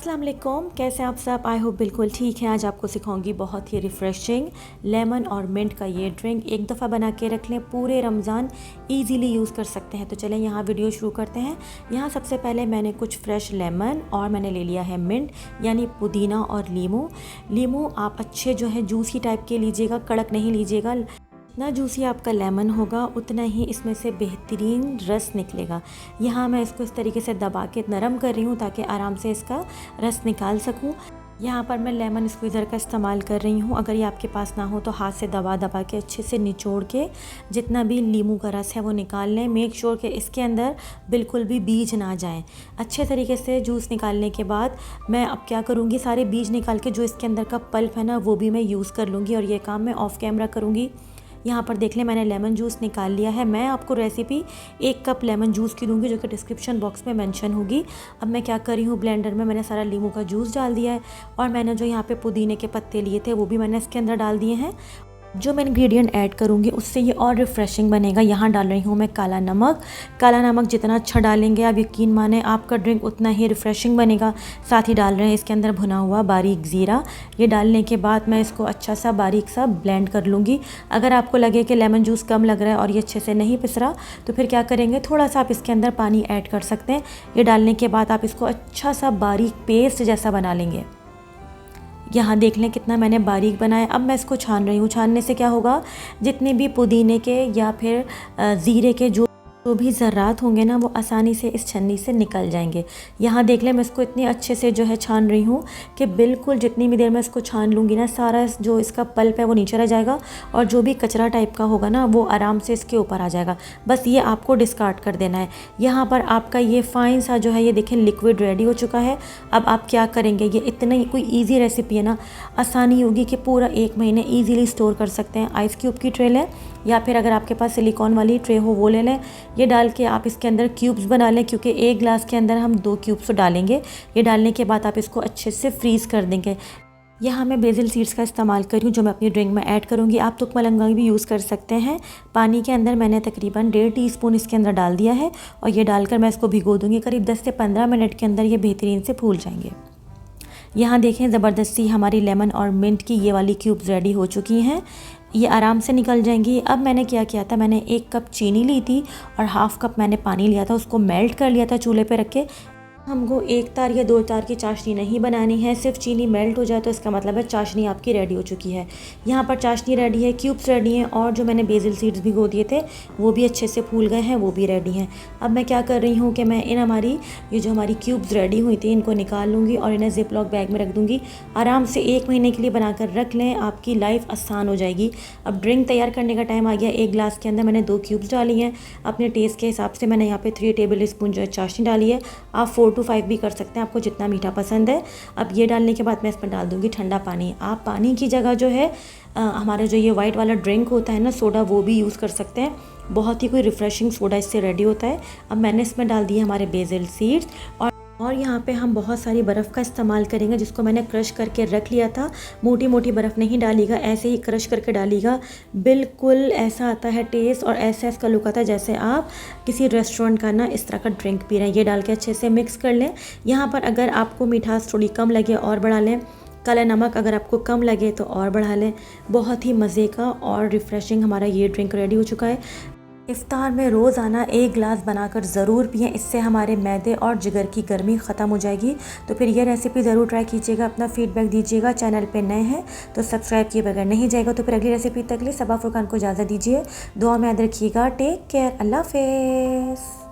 अस्सलाम वालेकुम, कैसे हैं आप सब। आई होप बिल्कुल ठीक है। आज आपको सिखाऊंगी बहुत ही रिफ़्रेशिंग लेमन और मिंट का ये ड्रिंक। एक दफ़ा बना के रख लें, पूरे रमज़ान इजीली यूज़ कर सकते हैं। तो चलें यहाँ वीडियो शुरू करते हैं। यहाँ सबसे पहले मैंने कुछ फ्रेश लेमन और मैंने ले लिया है मिंट यानी पुदीना और लीमू आप अच्छे जो है जूसी टाइप के लीजिएगा, कड़क नहीं लीजिएगा। जितना जूसी आपका लेमन होगा उतना ही इसमें से बेहतरीन रस निकलेगा। यहाँ मैं इसको इस तरीके से दबा के नरम कर रही हूँ ताकि आराम से इसका रस निकाल सकूँ। यहाँ पर मैं लेमन स्क्वीज़र का इस्तेमाल कर रही हूँ। अगर ये आपके पास ना हो तो हाथ से दबा दबा के अच्छे से निचोड़ के जितना भी लीमू का रस है वो निकाल लें। मेक श्योर कि इसके अंदर बिल्कुल भी बीज ना जाएं। अच्छे तरीके से जूस निकालने के बाद मैं अब क्या करूँगी, सारे बीज निकाल के जो इसके अंदर का पल्प है ना वो भी मैं यूज़ कर लूँगी और ये काम मैं ऑफ़ कैमरा करूँगी। यहाँ पर देख लें मैंने लेमन जूस निकाल लिया है। मैं आपको रेसिपी 1 कप लेमन जूस की दूंगी जो कि डिस्क्रिप्शन बॉक्स में मेंशन होगी। अब मैं क्या कर रही हूँ, ब्लेंडर में मैंने सारा लीमू का जूस डाल दिया है और मैंने जो यहाँ पे पुदीने के पत्ते लिए थे वो भी मैंने इसके अंदर डाल दिए हैं। जो मैं इंग्रेडिएंट ऐड करूँगी उससे ये और रिफ़्रेशिंग बनेगा। यहाँ डाल रही हूँ मैं काला नमक जितना अच्छा डालेंगे आप यकीन माने आपका ड्रिंक उतना ही रिफ़्रेशिंग बनेगा। साथ ही डाल रहे हैं इसके अंदर भुना हुआ बारीक ज़ीरा। ये डालने के बाद मैं इसको अच्छा सा बारीक सा ब्लेंड कर लूँगी। अगर आपको लगे कि लेमन जूस कम लग रहा है और ये अच्छे से नहीं पिस रहा तो फिर क्या करेंगे, थोड़ा सा आप इसके अंदर पानी ऐड कर सकते हैं। ये डालने के बाद आप इसको अच्छा सा बारीक पेस्ट जैसा बना लेंगे। यहाँ देख लें कितना मैंने बारीक बनाया। अब मैं इसको छान रही हूँ। छानने से क्या होगा, जितने भी पुदीने के या फिर ज़ीरे के जो भी ज़र्रात होंगे ना वो आसानी से इस छन्नी से निकल जाएंगे। यहाँ देख लें मैं इसको इतनी अच्छे से जो है छान रही हूँ कि बिल्कुल जितनी भी देर में इसको छान लूँगी ना सारा जो इसका पल्प है वो नीचे रह जाएगा और जो भी कचरा टाइप का होगा ना वो आराम से इसके ऊपर आ जाएगा। बस ये आपको डिस्कार्ड कर देना है। यहाँ पर आपका ये फ़ाइन सा जो है ये देखें लिक्विड रेडी हो चुका है। अब आप क्या करेंगे, ये इतना कोई ईजी रेसिपी है ना, आसानी होगी कि पूरा 1 महीने ईजीली स्टोर कर सकते हैं। आइस क्यूब की ट्रे लें या फिर अगर आपके पास सिलिकॉन वाली ट्रे हो वो ले लें। ये डाल के आप इसके अंदर क्यूब्स बना लें क्योंकि 1 ग्लास के अंदर हम 2 क्यूब्स तो डालेंगे। ये डालने के बाद आप इसको अच्छे से फ्रीज़ कर देंगे। यहाँ मैं बेसिल सीड्स का इस्तेमाल कर रही हूँ जो मैं अपनी ड्रिंक में ऐड करूँगी। आप तुक मलंगा भी यूज़ कर सकते हैं। पानी के अंदर मैंने तकरीबन 1.5 टीस्पून इसके अंदर डाल दिया है और ये डालकर मैं इसको भिगो दूँगी। करीब 10 से 15 मिनट के अंदर ये बेहतरीन से फूल जाएंगे। यहाँ देखें ज़बरदस्ती हमारी लेमन और मिंट की ये वाली क्यूब्स रेडी हो चुकी हैं। ये आराम से निकल जाएंगी। अब मैंने क्या किया था, मैंने 1 कप चीनी ली थी और हाफ़ कप मैंने पानी लिया था, उसको मेल्ट कर लिया था चूल्हे पे रख के। हमको 1 तार या 2 तार की चाशनी नहीं बनानी है, सिर्फ चीनी मेल्ट हो जाए तो इसका मतलब है चाशनी आपकी रेडी हो चुकी है। यहाँ पर चाशनी रेडी है, क्यूब्स रेडी हैं और जो मैंने बेसिल सीड्स भिगो दिए थे वो भी अच्छे से फूल गए हैं, वो भी रेडी हैं। अब मैं क्या कर रही हूँ कि मैं इन ये जो हमारी क्यूब्स रेडी हुई थी इनको निकाल लूँगी और इन्हें ज़िप लॉक बैग में रख दूँगी। आराम से 1 महीने के लिए बनाकर रख लें, आपकी लाइफ आसान हो जाएगी। अब ड्रिंक तैयार करने का टाइम आ गया। 1 ग्लास के अंदर मैंने 2 क्यूब्स डाली हैं। अपने टेस्ट के हिसाब से मैंने यहाँ पे 3 टेबल स्पून जो है चाशनी डाली है। आप 4 to 5 भी कर सकते हैं, आपको जितना मीठा पसंद है। अब ये डालने के बाद मैं इसमें डाल दूंगी ठंडा पानी। आप पानी की जगह जो है हमारा जो ये वाइट वाला ड्रिंक होता है ना सोडा, वो भी यूज़ कर सकते हैं। बहुत ही कोई रिफ़्रेशिंग सोडा इससे रेडी होता है। अब मैंने इसमें डाल दिए हमारे बेसिल सीड्स और यहाँ पे हम बहुत सारी बर्फ़ का इस्तेमाल करेंगे जिसको मैंने क्रश करके रख लिया था। मोटी मोटी बर्फ़ नहीं डालीगा, ऐसे ही क्रश करके डालीगा। बिल्कुल ऐसा आता है टेस्ट और ऐसा इसका लुक आता है जैसे आप किसी रेस्टोरेंट का ना इस तरह का ड्रिंक पी रहे हैं। ये डाल के अच्छे से मिक्स कर लें। यहाँ पर अगर आपको मिठास थोड़ी कम लगे और बढ़ा लें, काला नमक अगर आपको कम लगे तो और बढ़ा लें। बहुत ही मज़े का और रिफ़्रेशिंग हमारा ये ड्रिंक रेडी हो चुका है। इफ्तार में रोज़ाना 1 गिलास बनाकर ज़रूर पिएं, इससे हमारे मैदे और जिगर की गर्मी ख़त्म हो जाएगी। तो फिर ये रेसिपी ज़रूर ट्राई कीजिएगा, अपना फ़ीडबैक दीजिएगा। चैनल पे नए हैं तो सब्सक्राइब किए बगैर नहीं जाएगा। तो फिर अगली रेसिपी तक लिए सबा फुरकान को इजाज़त दीजिए। दुआ में याद रखिएगा। टेक केयर, अल्लाह हाफ़िज़।